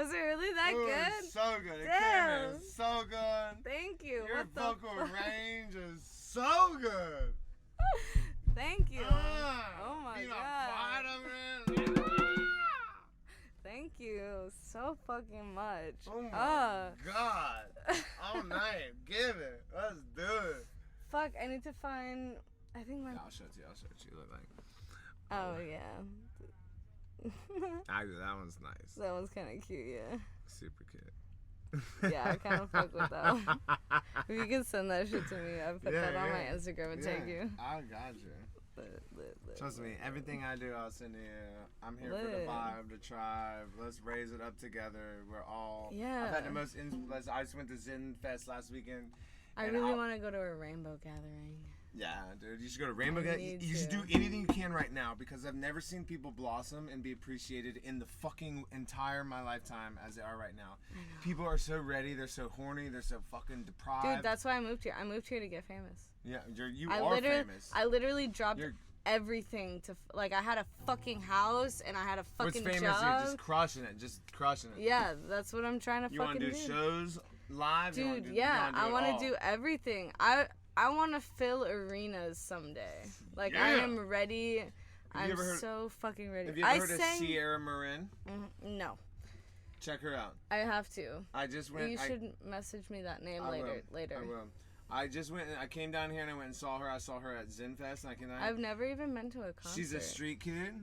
Was it really that Ooh, good? it's so good. It Damn. came in so good. Thank you. Your What the vocal fuck? range is so good. Thank you. Ah, Oh my you know, god. quiet over there. Thank you so fucking much. Oh my god. All night. Give it. Let's do it. Fuck, I need to find. I think my. Yeah, I'll show it to you. I'll show it to you. Look like. Oh yeah. Actually, that one's nice. That one's kind of cute, yeah. Super cute. Yeah, I kind of fuck with that one. If you can send that shit to me, I'll put that on my yeah. Instagram and tag you. I got you. Lit. Trust me, everything I do, I'll send you. I'm here for the Lit. vibe, the tribe. Let's raise it up together. We're all. Yeah. I've had the most. I just went to Zen Fest last weekend. I and really I'll- want to go to a rainbow gathering. Yeah, dude, you should go to Rainbow. I You need should to. do anything you can right now because I've never seen people blossom and be appreciated in the fucking entire my lifetime as they are right now. People are so ready. They're so horny. They're so fucking deprived. Dude, that's why I moved here. I moved here to get famous. yeah, you I are literally, famous. I literally dropped You're- everything to like. I had a fucking house and I had a What's fucking famous? job. You're just crushing it. Just crushing it. Yeah, that's what I'm trying to You want fucking to do do. shows live? You wanna Dude, do- yeah, you wanna I it want all. to do everything. I want to fill arenas someday. Like I Yeah. am ready. Have you I'm ever heard- so fucking ready. Have you ever I heard sang. of Sierra Marin? No, Check her out. I have to. I just went. You I, should message me that name I will. later. I will. I just went. I came down here and I went and saw her. I saw her at Zen Fest, and I came down. I've never even been to a concert. She's a street kid,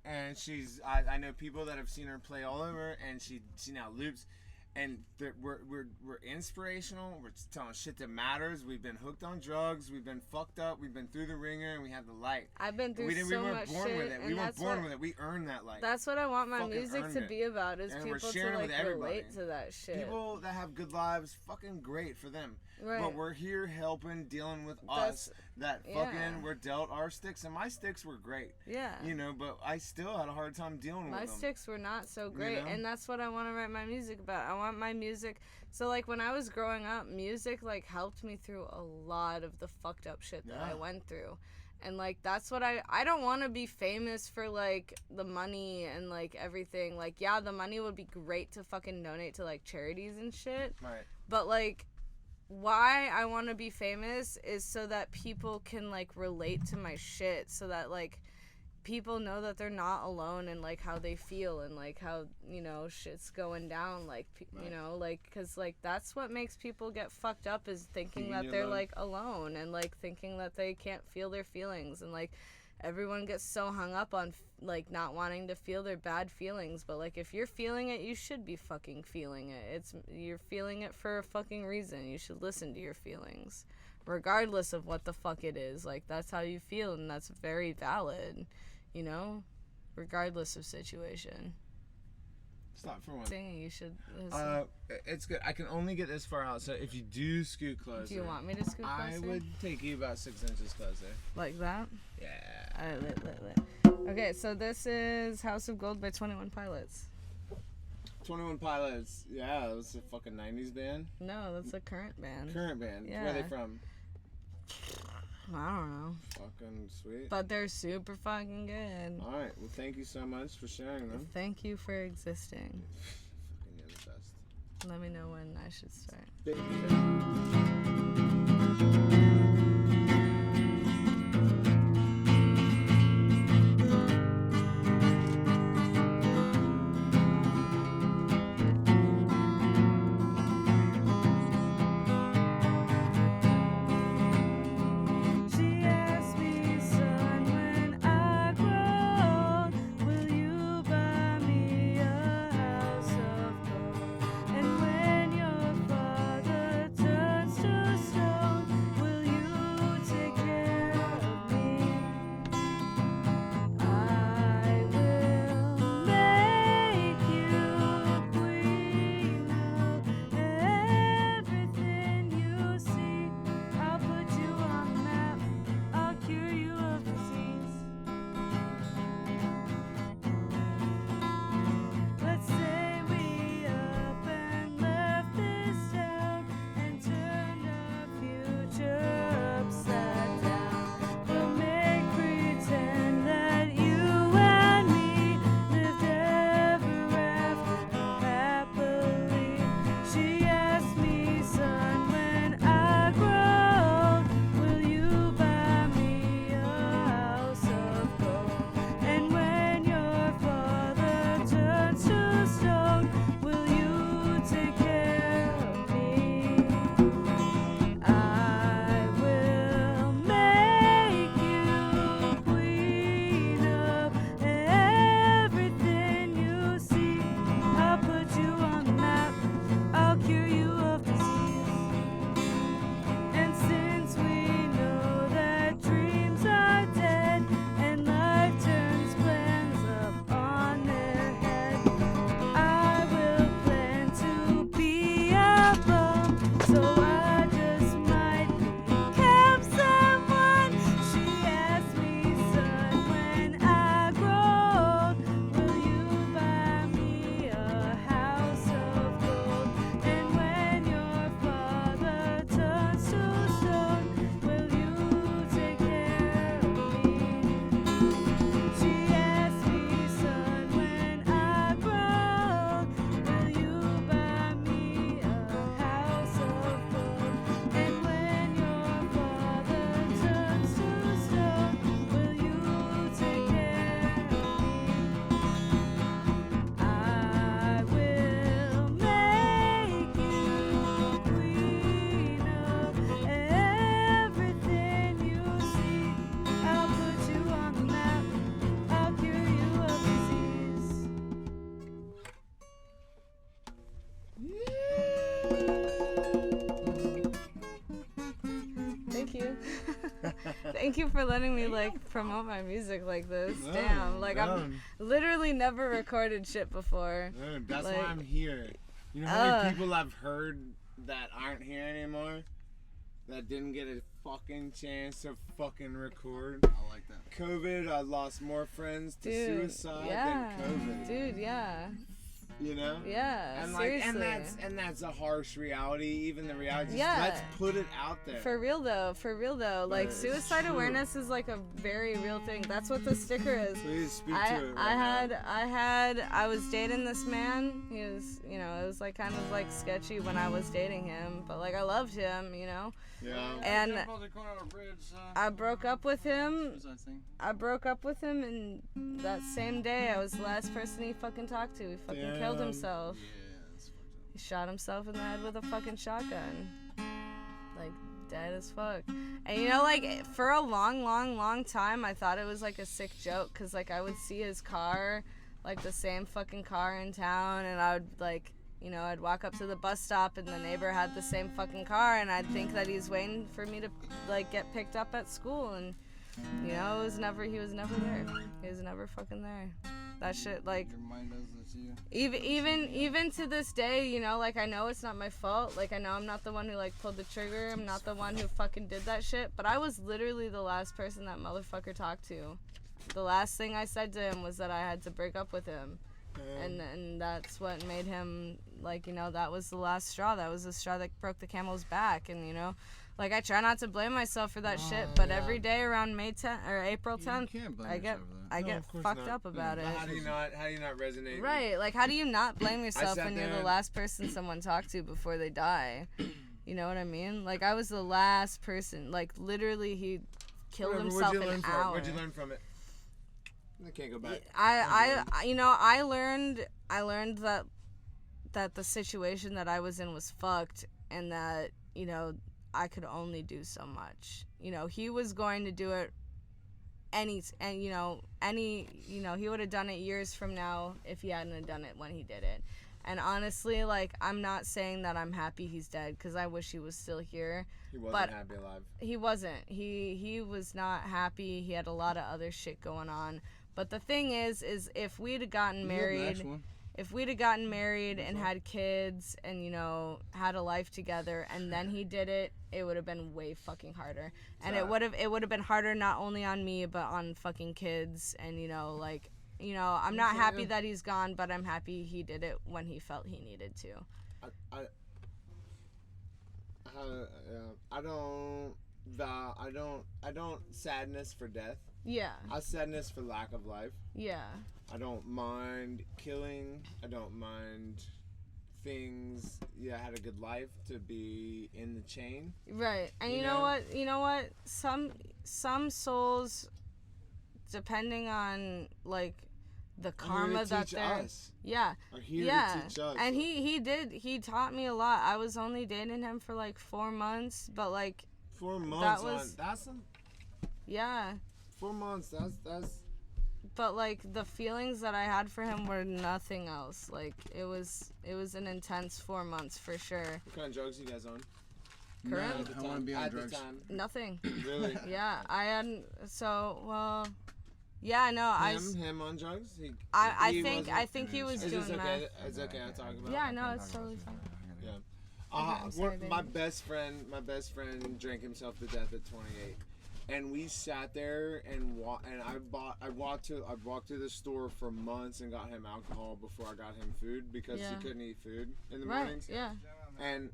and I know people that have seen her play all over, and she now loops, and we're inspirational. We're telling shit that matters. We've been hooked on drugs. We've been fucked up. We've been through the ringer, and we have the light. I've been through we so weren't much born shit, with it. and We weren't that's born what, with it. We earned that light. That's what I want my Fucking music earned to it. be about. Is And we're people to sharing like with everybody. relate to that shit. People that have good lives, fucking great for them. Right. But we're here helping, dealing with That's- us. That yeah. fucking we're dealt our sticks, and my sticks were great. Yeah. You know, but I still had a hard time dealing My with them. sticks were not so great, know? and that's what I want to write my music about. I want my music. So like when I was growing up, music like helped me through a lot of the fucked up shit that I Yeah. went through. And like that's what I don't want to be famous for like the money and like everything. Like yeah, the money would be great to fucking donate to like charities and shit. Right. But like why I want to be famous is so that people can like relate to my shit, so that like people know that they're not alone and like how they feel and like how, you know, shit's going down, like you know, like cuz like that's what makes people get fucked up, is thinking Thinking that you're they're alone. like alone and like thinking that they can't feel their feelings, and like everyone gets so hung up on like not wanting to feel their bad feelings, but like if you're feeling it, you should be fucking feeling it. You're feeling it for a fucking reason. You should listen to your feelings regardless of what the fuck it is. Like that's how you feel, and that's very valid, you know, regardless of situation. Stop for one. Singing, you should listen. It's good. I can only get this far out, so if you do scoot closer, Do you want me to scoot I closer? would take you about 6 inches closer. Like that? Yeah. Alright, lit. Okay, so this is House of Gold by 21 Pilots. 21 Pilots. Yeah, it was a fucking 90s band. No, that's a current band. Current band. Where are they Yeah. from? I don't know. Fucking sweet. But they're super fucking good. All right. Well, thank you so much for sharing them. Thank you for existing. Fucking you're the best. Let me know when I should start. She asked me, son, when I grow old, will you buy me a house of gold? And when your father turns to Thank you for letting me like promote my music like this. Damn, like I've literally never recorded shit before. That's like, why I'm here. You know how many people I've heard that aren't here anymore? That didn't get a fucking chance to fucking record. I like that. COVID, I lost more friends to suicide yeah. than COVID. Dude, yeah. You know? Yeah, And seriously. and that's a harsh reality. Even the reality. Yeah. Let's put it out there. For real though. Like it's suicide true. awareness is like a very real thing. That's what the sticker is. Please speak to it I was dating this man. He was, you know, it was like kind of like sketchy when I was dating him, but like I loved him, you know. Yeah. And I broke up with him. And that same day I was the last person he fucking talked to. He fucking killed himself. He shot himself in the head with a fucking shotgun. Like, dead as fuck. And you know, like, for a long time, I thought it was like a sick joke, because like I would see his car, like the same fucking car in town, and I would like, you know, I'd walk up to the bus stop and the neighbor had the same fucking car, and I'd think that he's waiting for me to like get picked up at school, and you know, he was never there. He was never fucking there. That shit, like, Your mind does this to you. even to this day, you know, like, I know it's not my fault. Like, I know I'm not the one who like pulled the trigger. I'm not the one who fucking did that shit. But I was literally the last person that motherfucker talked to. The last thing I said to him was that I had to break up with him. And that's what made him, like, you know, that was the last straw. That was the straw that broke the camel's back. And, you know, like, I try not to blame myself for that shit, but every day around April 10th, I get fucked up about it. How do you not resonate? Right, like, how do you not blame yourself when you're the last person someone talked to before they die? You know what I mean? Like, I was the last person. Like, literally, he killed himself in an hour. What'd you learn from it? I can't go back. I learned that the situation that I was in was fucked, and that, you know, I could only do so much. You know, he was going to do it he would have done it years from now if he hadn't have done it when he did it. And honestly, like, I'm not saying that I'm happy he's dead, because I wish he was still here. He wasn't happy alive. He wasn't. He was not happy. He had a lot of other shit going on. But the thing is if we'd have gotten married, and had kids and, you know, had a life together, and then he did it, it would have been way fucking harder. And it would have been harder not only on me, but on fucking kids. And, you know, like, you know, I'm not happy that he's gone, but I'm happy he did it when he felt he needed to. I don't sadness for death. Yeah. I sadness for lack of life. Yeah. I don't mind killing. I don't mind things. Yeah, I had a good life to be in the chain. Right. And you know what? Some souls, depending on, like, the karma that they're... Yeah. Are here to teach us. And he taught me a lot. I was only dating him for like 4 months, but like 4 months. Yeah. 4 months. That's. But like the feelings that I had for him were nothing else. Like it was an intense 4 months for sure. What kind of drugs you guys on? Current? I want to be on drugs. Nothing. Really? Yeah, I hadn't. So well. Yeah, no, him on drugs. I think he was doing that. It's okay. I'll talk about. Yeah, no, it's totally fine. Yeah. My best friend drank himself to death at 28, and we sat there and I walked to the store for months and got him alcohol before I got him food, because he couldn't eat food in the mornings. Yeah. And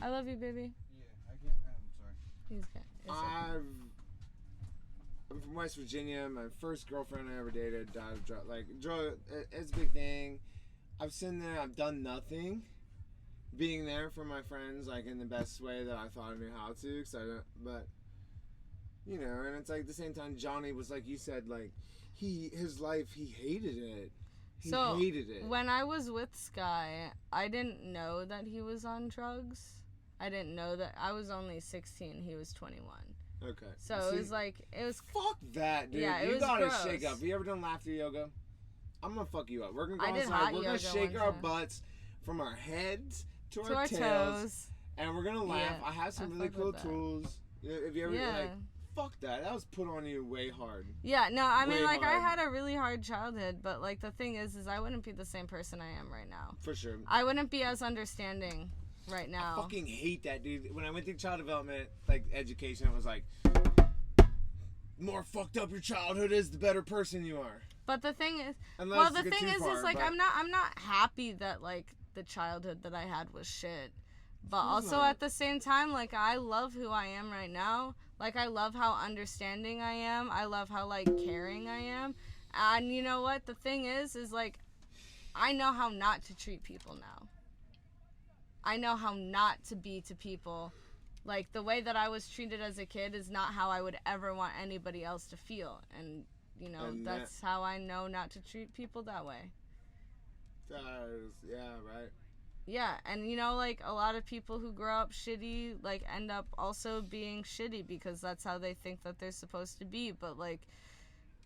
I love you, baby. Yeah, I can't. I'm sorry. He's good. I'm from West Virginia. My first girlfriend I ever dated died of drug. It's a big thing. I've sitting there. I've done nothing. Being there for my friends, like, in the best way that I thought I knew how to. But you know, and it's like at the same time, Johnny was, like you said, like his life, he hated it. He hated it. When I was with Sky, I didn't know that he was on drugs. I didn't know that. I was only 16. He was 21. Okay. So it was like, fuck that, dude. Yeah, you gotta gross. shake up. Have you ever done laughter yoga? I'm gonna fuck you up. We're gonna go I did outside. hot We're gonna yoga shake one our time. butts from our heads to our toes. and we're gonna laugh. Yeah, I have some I really fuck cool with that. tools. Have you ever Yeah. fuck that. That was put on you way hard. Yeah, no, I mean, Way like, I hard. had a really hard childhood, but, like, the thing is I wouldn't be the same person I am right now. For sure. I wouldn't be as understanding right now. I fucking hate that, dude. When I went through child development, like, education, it was like, the more fucked up your childhood is, the better person you are. But the thing is, Unless well, you the get thing too is, far, like, but- I'm not happy that, like, the childhood that I had was shit. But course also not. at the same time, like, I love who I am right now. Like, I love how understanding I am. I love how, like, caring I am. And you know what? The thing is, like, I know how not to treat people now. I know how not to be to people. Like, the way that I was treated as a kid is not how I would ever want anybody else to feel. And, you know, And that's how I know not to treat people that way. Yeah, right. Yeah, and you know, like, a lot of people who grow up shitty, like, end up also being shitty because that's how they think that they're supposed to be. But, like,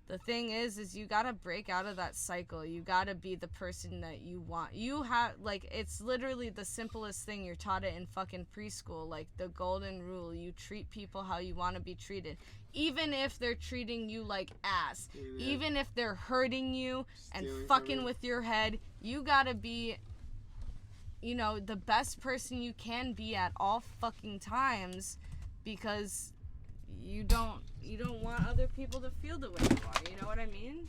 the thing is you gotta break out of that cycle. You gotta be the person that you want. You have, like, it's literally the simplest thing. You're taught it in fucking preschool, like, the golden rule. You treat people how you want to be treated. Even if they're treating you like ass. Yeah. Even if they're hurting you and Stealing from fucking you. with your head, you gotta be, you know, the best person you can be at all fucking times, because you don't want other people to feel the way you are. You know what I mean?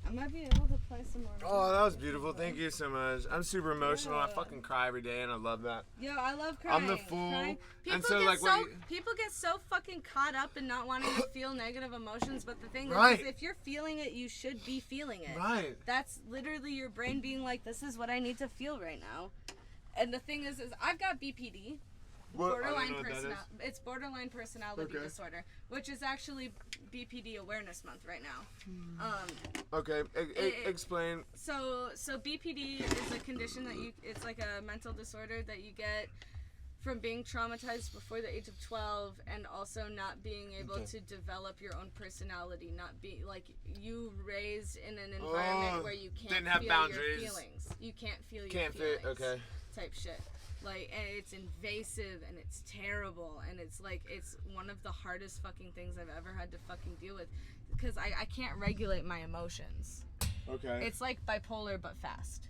I might be able to play some more. Oh, that was beautiful. Thank you so much. I'm super emotional. I fucking cry every day, and I love that. Yo, I love crying. I'm the fool. Crying. People And so, get like, so what people get so fucking caught up in not wanting to feel negative emotions, but the thing Right. is if you're feeling it, you should be feeling it. Right. That's literally your brain being like, this is what I need to feel right now. And the thing is I've got BPD. Borderline it's borderline personality Okay. disorder, which is actually BPD Awareness Month right now. Okay, explain. So BPD is a condition that it's like a mental disorder that you get from being traumatized before the age of 12, and also not being able to develop your own personality, not be like you raised in an environment where you can't didn't have feel boundaries. your feelings. You can't feel your Can't feelings. fit. Okay. Type shit. Like, and it's invasive and it's terrible, and it's like, it's one of the hardest fucking things I've ever had to fucking deal with, because I can't regulate my emotions. Okay. It's like bipolar but fast.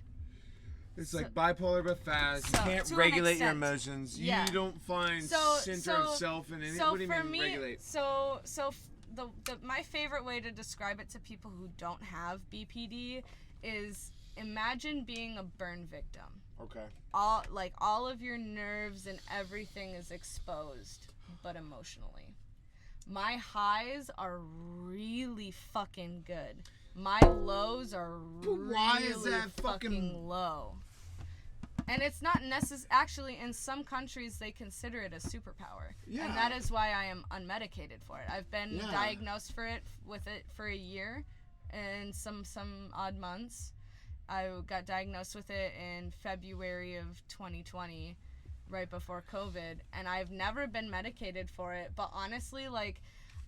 It's like bipolar but fast. So, You can't to an regulate your extent. emotions. Yeah. You don't find center of self in anything. So What do you for mean me, regulate? My favorite way to describe it to people who don't have BPD is, imagine being a burn victim. Okay. All of your nerves and everything is exposed, but emotionally. My highs are really fucking good. My lows are really why is that fucking low. And it's not actually, in some countries they consider it a superpower. Yeah. And that is why I am unmedicated for it. I've been Yeah. diagnosed with it for a year and some odd months. I got diagnosed with it in February of 2020, right before COVID, and I've never been medicated for it. But honestly, like,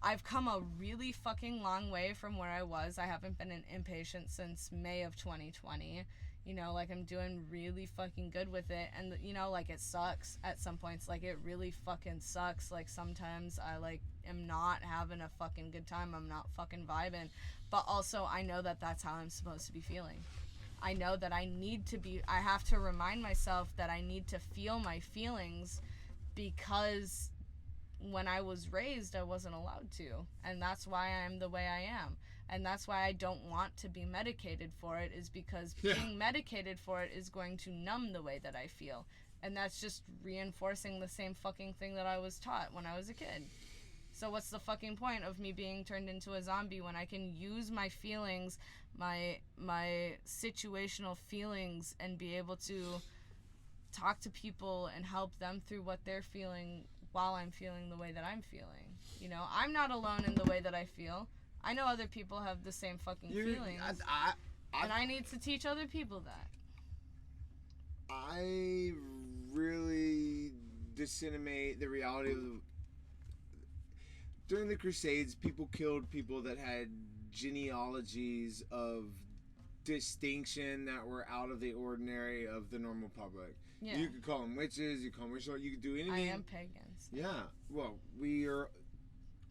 I've come a really fucking long way from where I was. I haven't been an inpatient since May of 2020. You know, like, I'm doing really fucking good with it. And, you know, like, it sucks at some points. Like, it really fucking sucks. Like, sometimes I, like, am not having a fucking good time. I'm not fucking vibing. But also, I know that that's how I'm supposed to be feeling. I know that I have to remind myself that I need to feel my feelings, because when I was raised, I wasn't allowed to. And that's why I'm the way I am. And that's why I don't want to be medicated for it, is because being medicated for it is going to numb the way that I feel. And that's just reinforcing the same fucking thing that I was taught when I was a kid. So what's the fucking point of me being turned into a zombie when I can use my feelings, my situational feelings, and be able to talk to people and help them through what they're feeling while I'm feeling the way that I'm feeling? You know, I'm not alone in the way that I feel. I know other people have the same fucking feelings. And I need to teach other people that. I really disseminate the reality of during the Crusades, people killed people that had genealogies of distinction that were out of the ordinary of the normal public. Yeah. You could call them witches, you could call them witches, you could do anything. I am pagans. Yeah. Well, we are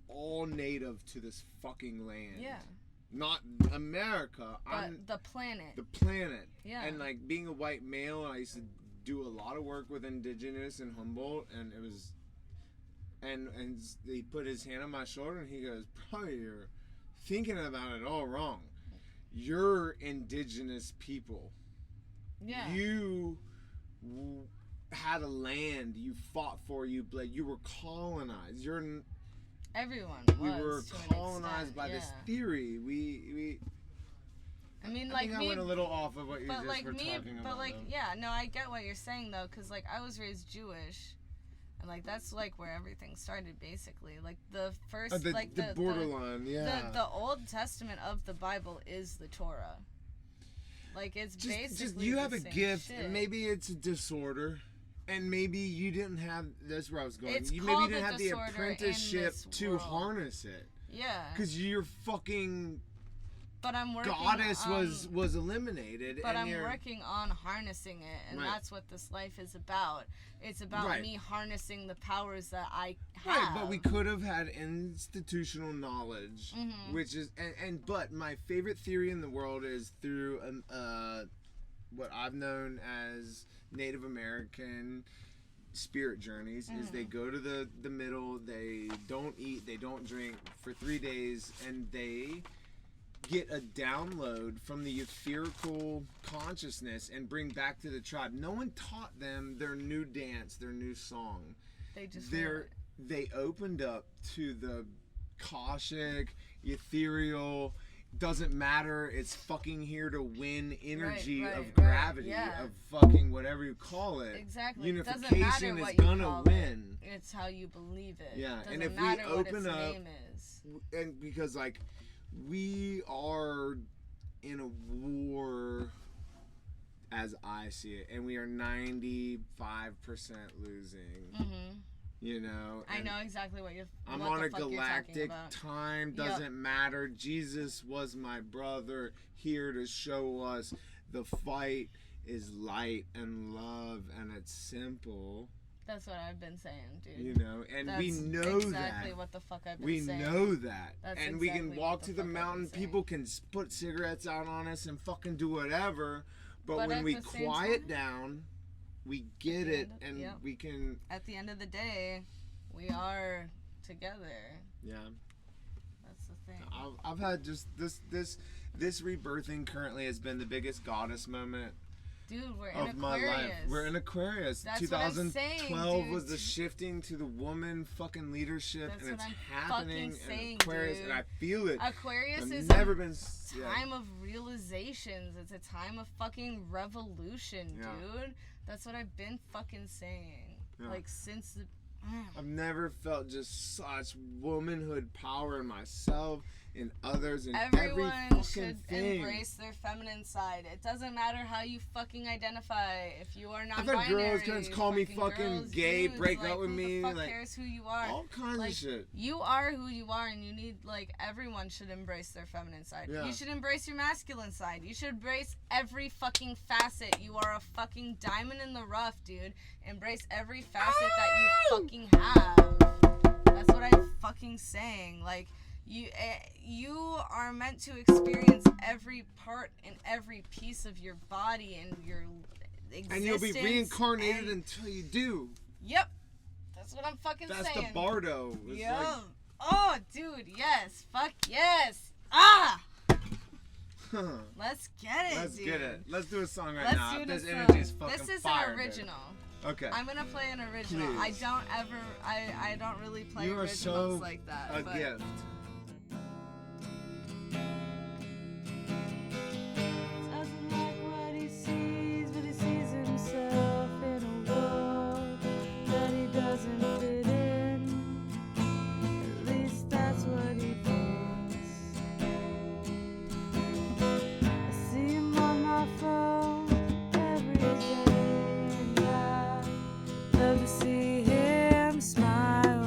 all native to this fucking land. Yeah. Not America. But the planet. The planet. Yeah. And like being a white male, I used to do a lot of work with indigenous in Humboldt, and it was, and he put his hand on my shoulder and he goes, "Bro, you're thinking about it all wrong. You're indigenous people. Yeah. You had a land you fought for. You bled. You were colonized. Everyone We was were to an colonized extent, by yeah. this theory. We. I mean, I like think I me, went a little off of what you but just like were me, talking about. but like though. yeah, no, I get what you're saying though, cause like I was raised Jewish, and like that's like where everything started basically. Like the first, like the borderline, yeah. The Old Testament of the Bible is the Torah. Like it's basically just you have the a same gift, shit. and maybe it's a disorder. And maybe you didn't have. That's where I was going. It's You maybe called didn't a have the disorder in apprenticeship this to world. harness it, Yeah. because your fucking But I'm working goddess on, was eliminated. But and I'm you're, working on harnessing it, and Right. that's what this life is about. It's about Right. me harnessing the powers that I have. Right, but we could have had institutional knowledge, Mhm. which is but my favorite theory in the world is through what I've known as Native American spirit journeys. Is they go to the middle, they don't eat, they don't drink for 3 days, and they get a download from the etherical consciousness and bring back to the tribe. No one taught them their new dance, their new song. They just They opened up to the Kashik, ethereal, doesn't matter, it's fucking here to win energy Right, of right, gravity, yeah. of fucking whatever you call it. Exactly. It doesn't Unification matter what is you gonna call win. It. It's how you believe it. Yeah, Doesn't and if we matter what open its up- name is. And because like we are in a war as I see it, and we are 95% losing. Mhm. You know, I and know exactly what you're. I'm what on the a fuck you're talking galactic about. time, Yep. doesn't matter. Jesus was my brother, here to show us the fight is light and love, and it's simple, That's what I've been saying, dude. you know, and we That's know exactly that. what the fuck I've been We saying. know that. That's and we can exactly walk what to the the fuck I've been mountain, saying. people can put cigarettes out on us and fucking do whatever, but But when at we the same quiet time- down, we get the it, end of- and yep. we can, At the end of the day, we are together. yeah. That's the thing. I've had just this rebirthing currently has been the biggest goddess moment Dude, we're in of my life. Aquarius. We're in Aquarius. That's what I'm 2012 saying, was dude. the shifting to the woman fucking leadership, That's and what it's I'm happening fucking in saying, Aquarius, dude. and I feel it. Aquarius I've is never a been time of realizations. It's a time of fucking revolution, Yeah. dude. That's what I've been fucking saying. Yeah. Like since the. I've never felt just such womanhood power in myself, in others, in every Everyone fucking should thing. embrace their feminine side. It doesn't matter how you fucking identify. If you are I've non-binary, had girls come call me fucking girls, gay, dudes, break like, up with who me, the fuck like, cares who you are? all kinds Like, of shit. You are who you are, and you need, like, everyone should embrace their feminine side. Yeah. You should embrace your masculine side. You should embrace every fucking facet. You are a fucking diamond in the rough, dude. Embrace every facet that you fucking have. That's what I'm fucking saying. Like, you are meant to experience every part and every piece of your body and your existence. And you'll be reincarnated and- until you do. Yep. That's what I'm fucking That's saying. the bardo. It's Yeah. like, Oh, dude, yes. Fuck yes. Ah! huh. Let's get it, Let's dude. get it. Let's do a song right Let's now. do This this energy is song. fucking This is fire, an dude. original. Okay. I'm gonna play an original. I Please. don't ever, I don't really play You are originals so like that. a but gift. Doesn't like what he sees, but he sees himself in a world that he doesn't fit in. At least that's what he thinks. I see him on my phone every day, and I love to see him smile.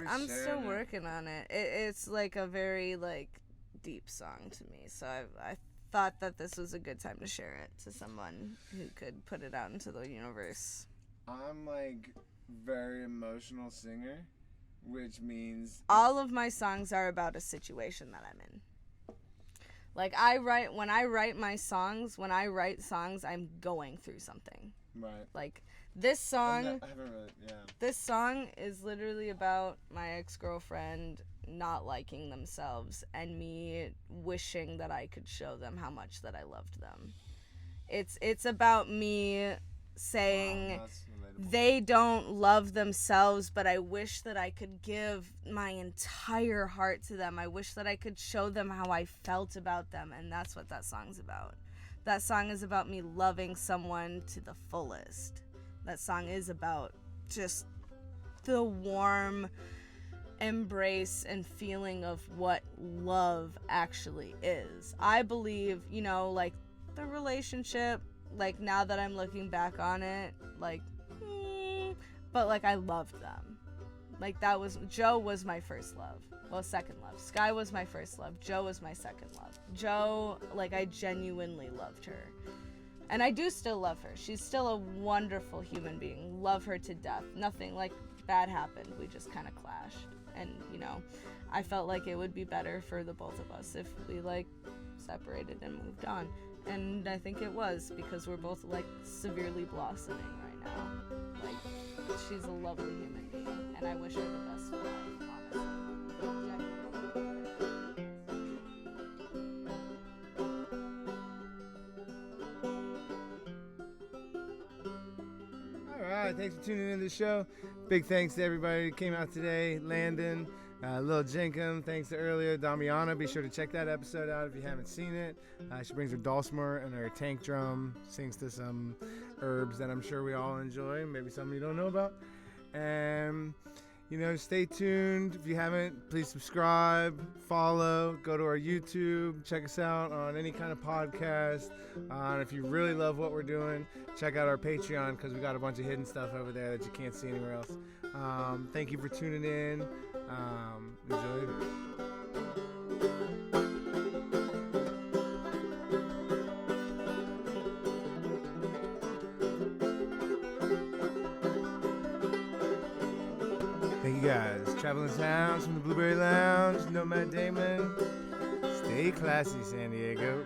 I'm still working on it. It's like a very like deep song to me, so I thought that this was a good time to share it to someone who could put it out into the universe. I'm like very emotional singer, which means All of my songs are about a situation that I'm in. Like when I write songs, I'm going through something. right. Like this I song, haven't really, yeah. this song is literally about my ex-girlfriend not liking themselves and me wishing that I could show them how much that I loved them. It's about me saying Wow, that's relatable. they don't love themselves, but I wish that I could give my entire heart to them. I wish that I could show them how I felt about them, and that's what that song's about. That song is about me loving someone to the fullest. That song is about just the warm embrace and feeling of what love actually is. I believe, like the relationship, like now that I'm looking back on it, like, but like I loved them. Like Joe was my first love. Well, second love. Sky was my first love. Joe was my second love. Joe, like I genuinely loved her. And I do still love her. She's still a wonderful human being. Love her to death. Nothing like bad happened. We just kind of clashed. And, I felt like it would be better for the both of us if we like separated and moved on. And I think it was, because we're both like severely blossoming right now. Like, she's a lovely human being, and I wish her the best of life, honestly. All right, thanks for tuning in to the show. Big thanks to everybody who came out today. Landon, Lil Jenkem, thanks to earlier Damiana. Be sure to check that episode out if you haven't seen it. She brings her dulcimer and her tank drum, sings to some herbs that I'm sure we all enjoy, maybe some you don't know about. And, stay tuned. If you haven't, please subscribe, follow, go to our YouTube, check us out on any kind of podcast. If you really love what we're doing, check out our Patreon, because we got a bunch of hidden stuff over there that you can't see anywhere else. Thank you for tuning in. Enjoy it. Thank you guys. Traveling Sounds from the Blueberry Lounge. Nomad Damon. Stay classy, San Diego.